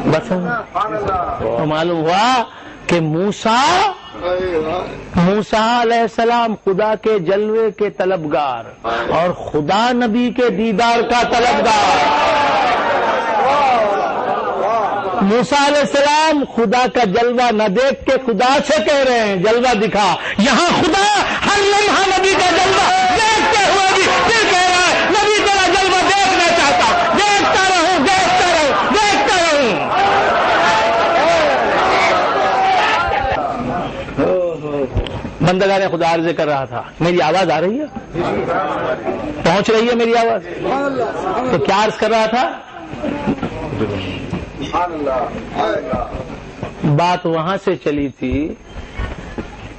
بس تو معلوم ہوا کہ موسیٰ علیہ السلام خدا کے جلوے کے طلبگار اور خدا نبی کے دیدار کا طلبگار. موسیٰ علیہ السلام خدا کا جلوہ نہ دیکھ کے خدا سے کہہ رہے ہیں جلوہ دکھا. یہاں خدا ہر لمحہ نبی کا جلوہ دیکھتے ہوئے بھی پھر کہہ رہا ہے نبی تیرا جلوہ دیکھنا چاہتا ہوں. دیکھتا رہوں دیکھتا رہوں دیکھتا رہوں. بندگان خدا عرض کر رہا تھا میری آواز آ رہی ہے؟ پہنچ رہی ہے میری آواز؟ تو کیا عرض کر رہا تھا؟ بات وہاں سے چلی تھی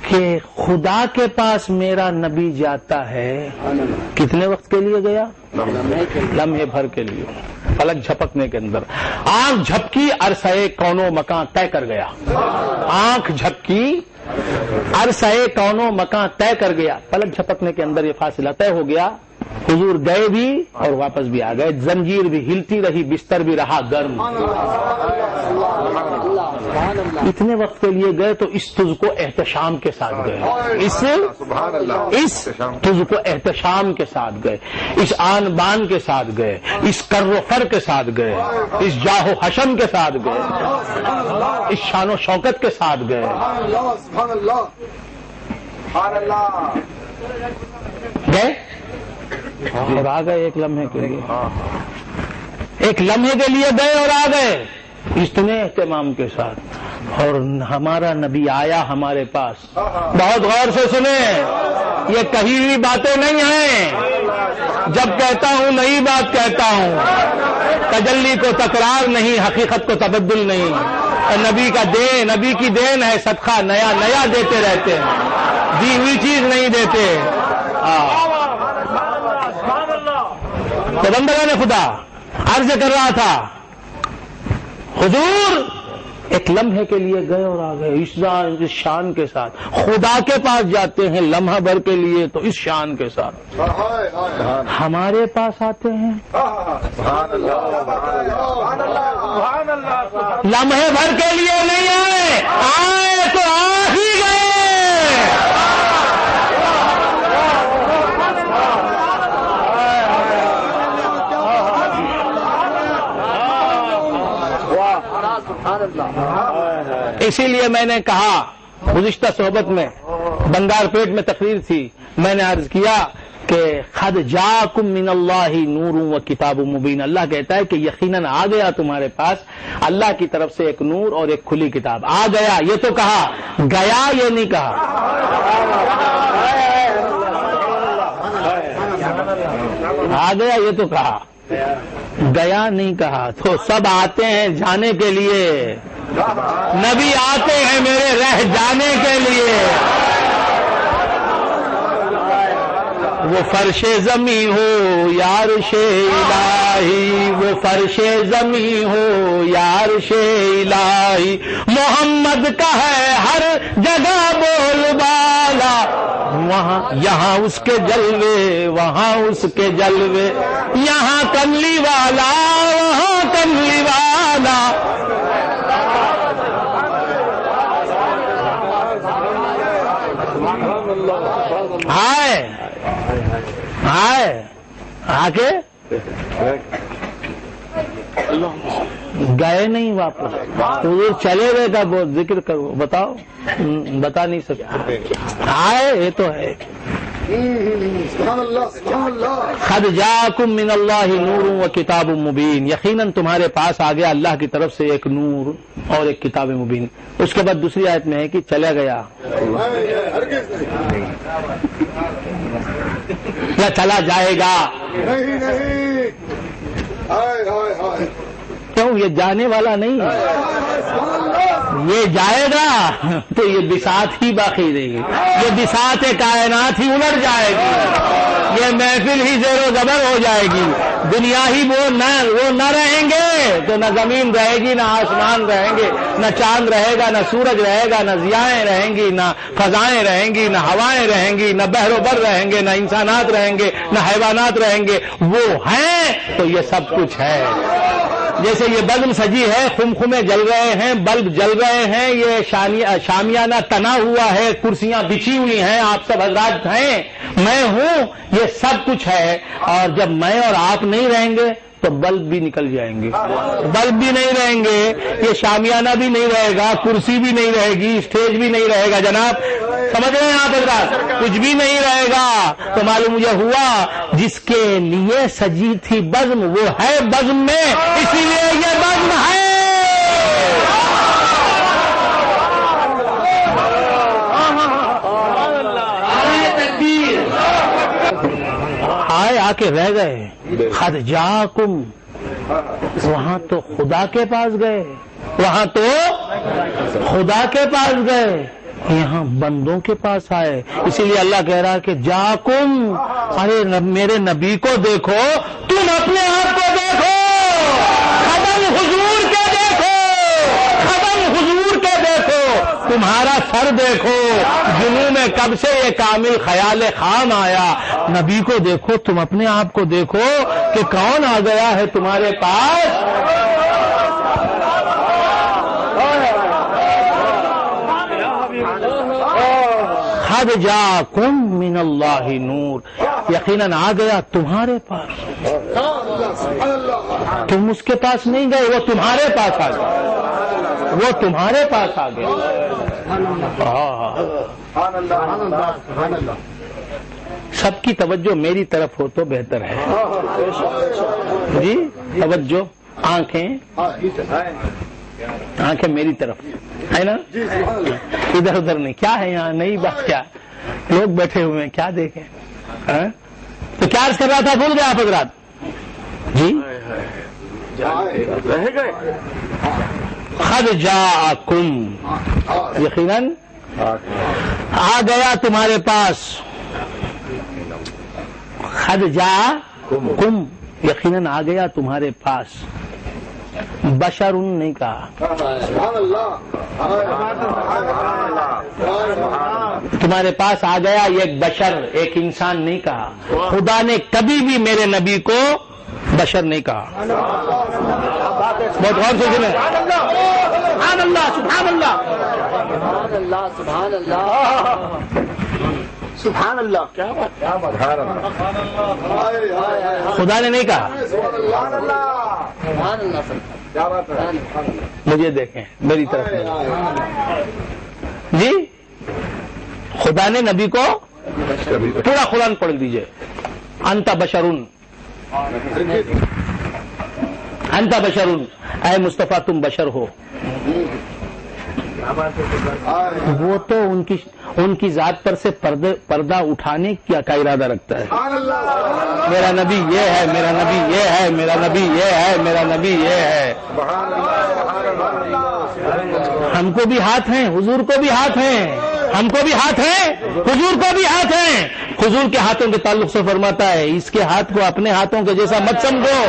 کہ خدا کے پاس میرا نبی جاتا ہے. کتنے وقت کے لیے گیا؟ لمحے بھر کے لیے. پلک جھپکنے کے اندر آنکھ جھپکی عرصہ کون و مکان طے کر گیا. آنکھ جھپکی عرصہ کون و مکان طے کر گیا. پلک جھپکنے کے اندر یہ فاصلہ طے ہو گیا. حضور گئے بھی اور واپس بھی آ گئے. زنجیر بھی ہلتی رہی بستر بھی رہا گرم. اتنے وقت کے لیے گئے تو اس تج کو احتشام کے ساتھ گئے. اس تج کو احتشام کے ساتھ گئے. اس آن بان کے ساتھ گئے. اس کر و فر کے ساتھ گئے. اس جاہ و حشم کے ساتھ گئے. اس شان و شوکت کے ساتھ گئے. گئے اور آ گئے. ایک لمحے کے لیے گئے اور آ گئے اتنے اہتمام کے ساتھ. اور ہمارا نبی آیا ہمارے پاس. بہت غور سے سنیں یہ کہی ہوئی باتیں نہیں ہیں. جب کہتا ہوں نئی بات کہتا ہوں. تجلی کو تکرار نہیں حقیقت کو تبدل نہیں. نبی کا دین نبی کی دین ہے صدقہ نیا نیا دیتے رہتے ہیں. دی ہوئی چیز نہیں دیتے. تو بندگان خدا عرض کر رہا تھا حضور ایک لمحے کے لیے گئے اور آ گئے. اس شان کے ساتھ خدا کے پاس جاتے ہیں لمحہ بھر کے لیے تو اس شان کے ساتھ. ہمارے پاس آتے ہیں لمحے بھر کے لیے نہیں آئے. آئے تو آ ہی گئے. اسی لیے میں نے کہا گزشتہ صحبت میں بنگار پیٹ میں تقریر تھی. میں نے عرض کیا کہ قد جاءکم من اللہ نور و کتاب مبین. اللہ کہتا ہے کہ یقیناً آ گیا تمہارے پاس اللہ کی طرف سے ایک نور اور ایک کھلی کتاب. آ گیا یہ تو کہا, گیا یہ نہیں کہا. آ گیا یہ تو کہا, گیا نہیں کہا. تو سب آتے ہیں جانے کے لیے. نبی آتے ہیں میرے رہ جانے کے لیے. وہ فرش زمیں ہو یارش الہی. وہ فرش زمیں ہو یارش الہی. محمد کا ہے ہر جگہ بول بالا. وہاں یہاں اس کے جلوے وہاں اس کے جلوے. یہاں کملی والا وہاں کملی والا. آئے آ کے گئے نہیں واپس. حضور چلے گئے کا بہت ذکر کرو. بتاؤ بتا نہیں سکتے. آئے یہ تو ہے. قد جاءکم من اللہ نور و کتاب مبین. یقیناً تمہارے پاس آ گیا اللہ کی طرف سے ایک نور اور ایک کتاب مبین. اس کے بعد دوسری آیت میں ہے کہ چلا گیا یا چلا جائے گا. کیوں یہ جانے والا نہیں ہے. یہ جائے گا تو یہ بساط ہی باقی رہے گی. یہ بساط کائنات ہی الٹ جائے گی. یہ محفل ہی زیر و زبر ہو جائے گی. دنیا ہی وہ نہ رہیں گے تو نہ زمین رہے گی، نہ آسمان رہیں گے، نہ چاند رہے گا، نہ سورج رہے گا، نہ ضیائیں رہیں گی، نہ فضائیں رہیں گی، نہ ہوائیں رہیں گی، نہ بحر و بر رہیں گے، نہ انسانات رہیں گے، نہ حیوانات رہیں گے. وہ ہیں تو یہ سب کچھ ہے. جیسے یہ بزم سجی ہے، خمخمے جل رہے ہیں، بلب جل رہے ہیں، یہ شامیانہ تنا ہوا ہے، کرسیاں بچھی ہوئی ہیں، آپ سب حضرات ہیں، میں ہوں، یہ سب کچھ ہے. اور جب میں اور آپ نہیں رہیں گے تو بلب بھی نکل جائیں گے، بلب بھی نہیں رہیں گے، یہ شامیانہ بھی نہیں رہے گا، کرسی بھی نہیں رہے گی، اسٹیج بھی نہیں رہے گا. جناب سمجھ رہے ہیں آپ حضرات؟ کچھ بھی نہیں رہے گا. تو معلوم مجھے ہوا جس کے لیے سجی تھی بزم وہ ہے بزم میں، اسی لیے یہ بزم ہے. آئے آ کے رہ گئے. قد جاکم، وہاں تو خدا کے پاس گئے، وہاں تو خدا کے پاس گئے، یہاں بندوں کے پاس آئے. اسی لیے اللہ کہہ رہا ہے کہ جاکم، ارے میرے نبی کو دیکھو، تم اپنے آپ کو دیکھو، قدم حضور کے دیکھو، قدم حضور کے دیکھو، تمہارا سر دیکھو. جنوں میں کب سے یہ کامل خیال خام آیا. نبی کو دیکھو، تم اپنے آپ کو دیکھو کہ کون آ گیا ہے تمہارے پاس. قد جاکم من اللہ نور، یقیناً آ گیا تمہارے پاس. تم اس کے پاس نہیں گئے، وہ تمہارے پاس آ گیا، وہ تمہارے پاس آ گیا. سب کی توجہ میری طرف ہو تو بہتر ہے. جی توجہ، آنکھیں میری طرف ہے نا، ادھر ادھر نہیں. کیا ہے یہاں نئی بات؟ کیا لوگ بیٹھے ہوئے ہیں، کیا دیکھیں؟ تو کیا عرض کر رہا تھا، بھول گئے آپ حضرات؟ جی قد جاءکم، یقیناً آ گیا تمہارے پاس. قد جاءکم، یقیناً آ گیا تمہارے پاس. بشر نہیں کہا، تمہارے پاس آ گیا یہ ایک بشر، ایک انسان نہیں کہا. خدا نے کبھی بھی میرے نبی کو بشر نہیں کہا. بہت غور سے سنیں. سبحان اللہ، سبحان اللہ، سبحان اللہ، سبحان اللہ، سبحان اللہ. کیا بات، خدا نے نہیں کہا. مجھے دیکھیں میری طرف جی. خدا نے نبی کو پورا قرآن پڑھ دیجئے. انت بشرون، انت بشرون، اے مصطفیٰ تم بشر ہو. وہ تو ان کی ذات پر سے پردہ اٹھانے کا ارادہ رکھتا ہے. میرا نبی یہ ہے، میرا نبی یہ ہے، میرا نبی یہ ہے، میرا نبی یہ ہے. ہم کو بھی ہاتھ ہیں، حضور کو بھی ہاتھ ہیں، ہم کو بھی ہاتھ ہیں، حضور کو بھی ہاتھ ہیں. حضور کے ہاتھوں کے تعلق سے فرماتا ہے اس کے ہاتھ کو اپنے ہاتھوں کے جیسا مت سمجھو.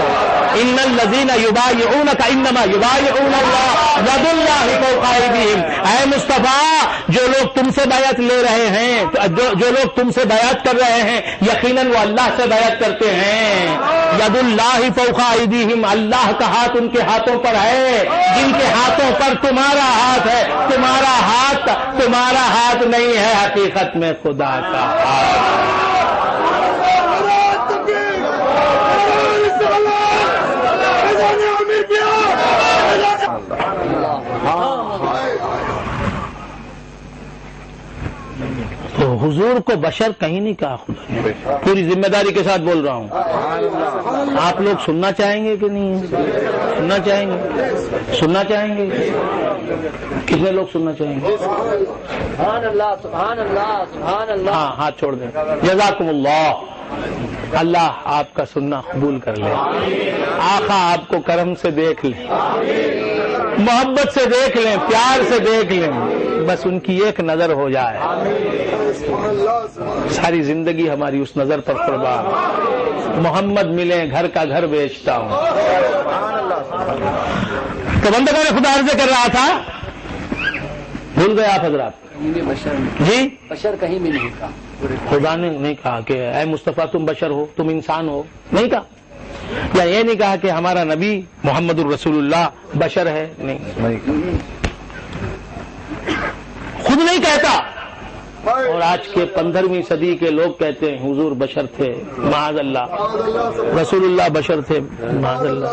ان الذین یبایعونک انما یبایعون اللہ ید اللہ فوق ایدیہم. اے مصطفیٰ، جو لوگ تم سے بیعت لے رہے ہیں، جو لوگ تم سے بیعت کر رہے ہیں، یقیناً وہ اللہ سے بیعت کرتے ہیں. ید اللہ فوق ایدیہم، اللہ کا ہاتھ ان کے ہاتھوں پر ہے. جن کے ہاتھوں پر تمہارا ہاتھ ہے، تمہارا ہاتھ نہیں ہے، حقیقت میں خدا کا ہاتھ. تو حضور کو بشر کہیں نہیں کہا خدا نے. پوری ذمہ داری کے ساتھ بول رہا ہوں. آپ لوگ سننا چاہیں گے کہ نہیں؟ سننا چاہیں گے؟ سننا چاہیں گے؟ کتنے لوگ سننا چاہیں گے؟ سبحان اللہ، سبحان اللہ، سبحان اللہ. ہاں ہاتھ چھوڑ دیں. جزاکم اللہ. اللہ آپ کا سننا قبول کر لے. آقا آپ کو کرم سے دیکھ لیں، محبت سے دیکھ لیں، پیار سے دیکھ لیں. بس ان کی ایک نظر ہو جائے، ساری زندگی ہماری اس نظر پر قربان. محمد ملے گھر کا گھر بیچتا ہوں. تو بندگان خدا عرض کر رہا تھا، بھول گئے آپ حضرات؟ جی بشر کہیں بھی نہیں کہا. خدا نے نہیں کہا کہ اے مصطفیٰ تم بشر ہو، تم انسان ہو، نہیں کہا. یا یہ نہیں کہا کہ ہمارا نبی محمد الرسول اللہ بشر ہے، نہیں، خود نہیں کہتا. اور آج کے 15ویں صدی کے لوگ کہتے ہیں حضور بشر تھے، معاذ اللہ، رسول اللہ بشر تھے، معاذ اللہ.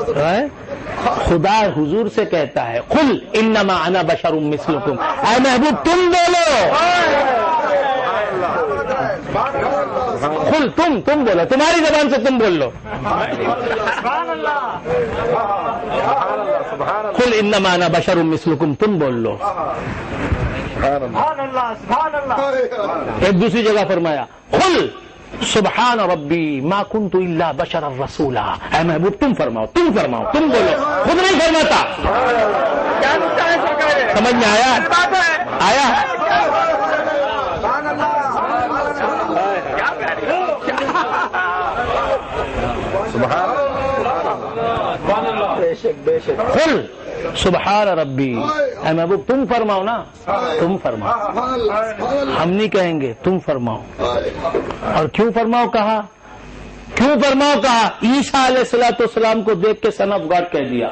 خدا حضور سے کہتا ہے قل انما انا بشر مثلکم، اے محبوب تم بولو، قل تم بولو، تمہاری زبان سے تم بول لو. قل انما انا بشر مثلکم، تم بول لو. ایک دوسری جگہ فرمایا قل سبحان ربی ما کنت الا بشرا رسولا، اے محبوب تم فرماؤ، تم بولو، خود نہیں فرماتا. سمجھ میں آیا؟ قل سبحان ربی، اے محبوب تم فرماؤ نا، تم فرماؤ، ہم نہیں کہیں گے، تم فرماؤ. اور کیوں فرماؤ کہا؟ عیسیٰ علیہ الصلوۃ والسلام کو دیکھ کے سن آف گاڈ کہہ دیا.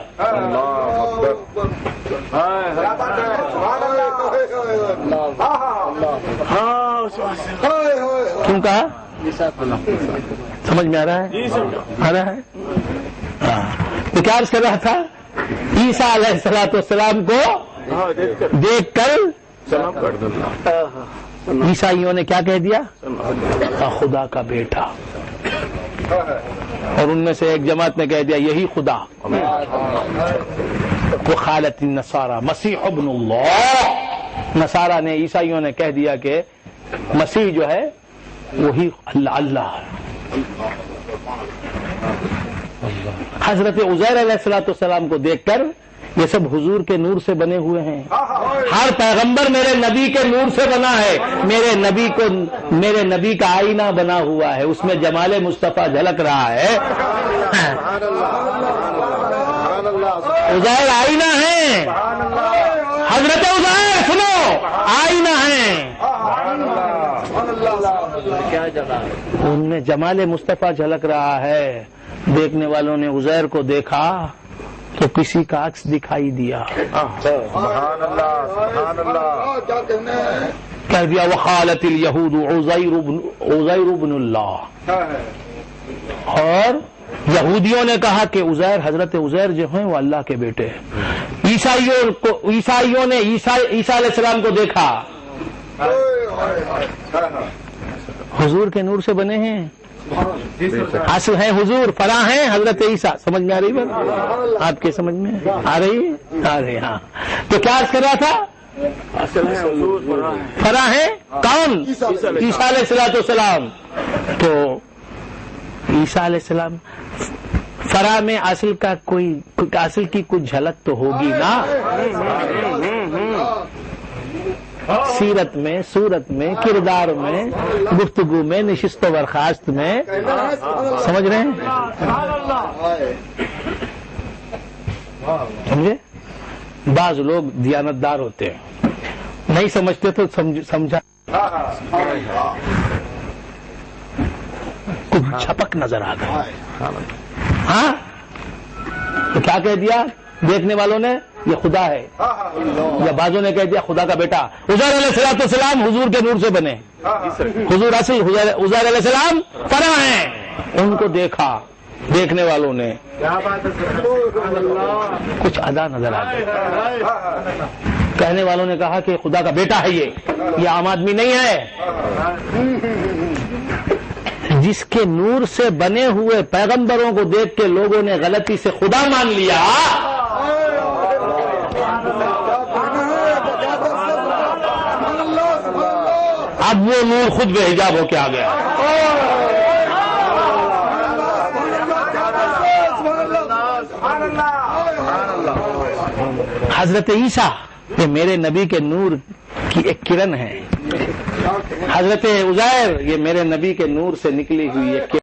کیوں کہا؟ سمجھ میں آ رہا ہے؟ تو کیا عرض کر رہا تھا؟ عیسیٰ علیہ الصلوۃ والسلام کو دیکھ کر عیسائیوں نے کیا کہہ دیا؟ خدا کا بیٹا. اور ان میں سے ایک جماعت نے کہہ دیا یہی خدا. وقالت النصارى مسیح ابن اللہ، نصارہ نے، عیسائیوں نے کہہ دیا کہ مسیح جو ہے وہی اللہ ہے. حضرت عزیر علیہ الصلوۃ والسلام کو دیکھ کر یہ سب حضور کے نور سے بنے ہوئے ہیں، ہر پیغمبر میرے نبی کے نور سے بنا ہے، میرے نبی کا آئینہ بنا ہوا ہے، اس میں جمال مصطفیٰ جھلک رہا ہے. عزیر آئینہ ہے، حضرت عزیر سنو آئینہ ہے، ان میں جمال مصطفیٰ جھلک رہا ہے. دیکھنے والوں نے عزیر کو دیکھا تو کسی کا عکس دکھائی دیا. کہہ دیا وقالت الیہود عزیر ابن اللہ، اور یہودیوں نے کہا کہ عزیر، حضرت عزیر جو ہیں وہ اللہ کے بیٹے ہیں. عیسائیوں نے عیسیٰ علیہ السلام کو دیکھا، حضور کے نور سے بنے ہیں، اصل ہیں حضور، فرع ہیں حضرت عیسیٰ. سمجھ میں آ رہی بات؟ آپ کے سمجھ میں آ رہی؟ ہاں. تو کیا عرض کر رہا تھا؟ فرع ہیں کون؟ عیسیٰ علیہ السلام. تو عیسیٰ علیہ السلام فرع میں اصل کی کچھ جھلک تو ہوگی نا، سیرت میں، صورت میں، کردار میں، گفتگو میں، نشست و برخاست میں. سمجھ رہے ہیں؟ سمجھے؟ بعض لوگ دیانتدار ہوتے ہیں، نہیں سمجھتے تو سمجھا کچھ چھپک نظر آ گیا. ہاں تو کیا کہہ دیا دیکھنے والوں نے؟ یہ خدا ہے. یا بعضوں نے کہہ دیا خدا کا بیٹا. عزیر علیہ السلام حضور کے نور سے بنے، حضور اصل عزیر علیہ السلام فرع ہیں. ان کو دیکھا دیکھنے والوں نے، کچھ ادا نظر آ گئی. کہنے والوں نے کہا کہ خدا کا بیٹا ہے، یہ عام آدمی نہیں ہے. جس کے نور سے بنے ہوئے پیغمبروں کو دیکھ کے لوگوں نے غلطی سے خدا مان لیا، اب وہ نور خود بے حجاب ہو کے آ گیا. حضرت عیسیٰ یہ میرے نبی کے نور کی ایک کرن ہے، حضرت عزیر یہ میرے نبی کے نور سے نکلی ہوئی ایک